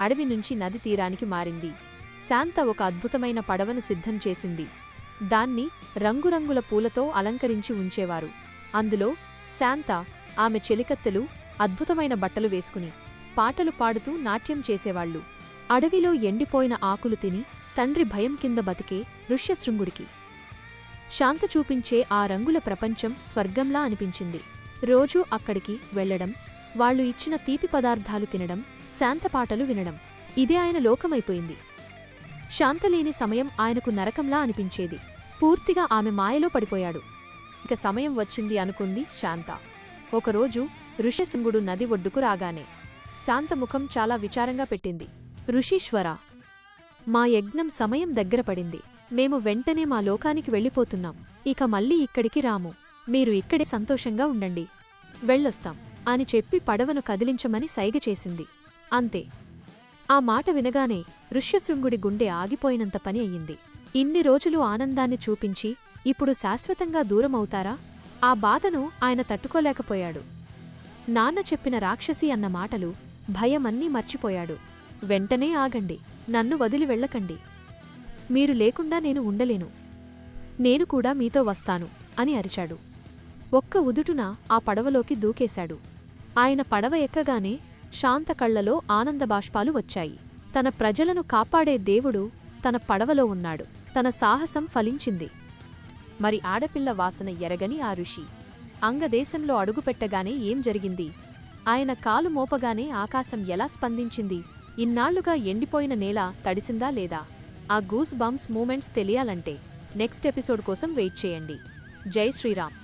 అడవి నుంచి నది తీరానికి మారింది. శాంత ఒక అద్భుతమైన పడవను సిద్ధం చేసింది. దాన్ని రంగురంగుల పూలతో అలంకరించి ఉంచేవారు. అందులో శాంత, ఆమె చెలికత్తెలు అద్భుతమైన బట్టలు వేసుకుని పాటలు పాడుతూ నాట్యం చేసేవాళ్లు. అడవిలో ఎండిపోయిన ఆకులు తిని తండ్రి భయం కింద బతికే ఋష్యశృంగుడికి శాంత చూపించే ఆ రంగుల ప్రపంచం స్వర్గంలా అనిపించింది. రోజూ అక్కడికి వెళ్లడం, వాళ్లు ఇచ్చిన తీపి పదార్థాలు తినడం, శాంత పాటలు వినడం, ఇదే ఆయన లోకమైపోయింది. శాంతలేని సమయం ఆయనకు నరకంలా అనిపించేది. పూర్తిగా ఆమె మాయలో పడిపోయాడు. ఇక సమయం వచ్చింది అనుకుంది శాంత. ఒకరోజు ఋష్యశృంగుడు నది ఒడ్డుకు రాగానే శాంత ముఖం చాలా విచారంగా పెట్టింది. ఋషీశ్వరా, మా యజ్ఞం సమయం దగ్గర పడింది. మేము వెంటనే మా లోకానికి వెళ్ళిపోతున్నాం. ఇక మళ్ళీ ఇక్కడికి రాము. మీరు ఇక్కడే సంతోషంగా ఉండండి. వెళ్ళొస్తాం అని చెప్పి పడవను కదిలించమని సైగ చేసింది. అంతే. ఆ మాట వినగానే ఋష్యశృంగుడి గుండె ఆగిపోయినంత పని అయ్యింది. ఇన్ని రోజులు ఆనందాన్ని చూపించి ఇప్పుడు శాశ్వతంగా దూరమవుతారా? ఆ బాధను ఆయన తట్టుకోలేకపోయాడు. నాన్న చెప్పిన రాక్షసి అన్న మాటలు, భయమన్నీ మర్చిపోయాడు. వెంటనే ఆగండి, నన్ను వదిలి వెళ్ళకండి. మీరు లేకుండా నేను ఉండలేను. నేను కూడా మీతో వస్తాను అని అరిచాడు. ఒక్క ఉదుటున ఆ పడవలోకి దూకేశాడు. ఆయన పడవ ఎక్కగానే శాంత కళ్లలో ఆనందబాష్పాలు వచ్చాయి. తన ప్రజలను కాపాడే దేవుడు తన పడవలో ఉన్నాడు. తన సాహసం ఫలించింది. మరి ఆడపిల్ల వాసన ఎరగని ఆ ఋషి అంగదేశంలో అడుగుపెట్టగానే ఏం జరిగింది? ఆయన కాలు మోపగానే ఆకాశం ఎలా స్పందించింది? ఇన్నాళ్లుగా ఎండిపోయిన నేల తడిసిందా లేదా? ఆ గూస్ బంప్స్ మూమెంట్స్ తెలియాలంటే నెక్స్ట్ ఎపిసోడ్ కోసం వెయిట్ చేయండి. జై శ్రీరామ్.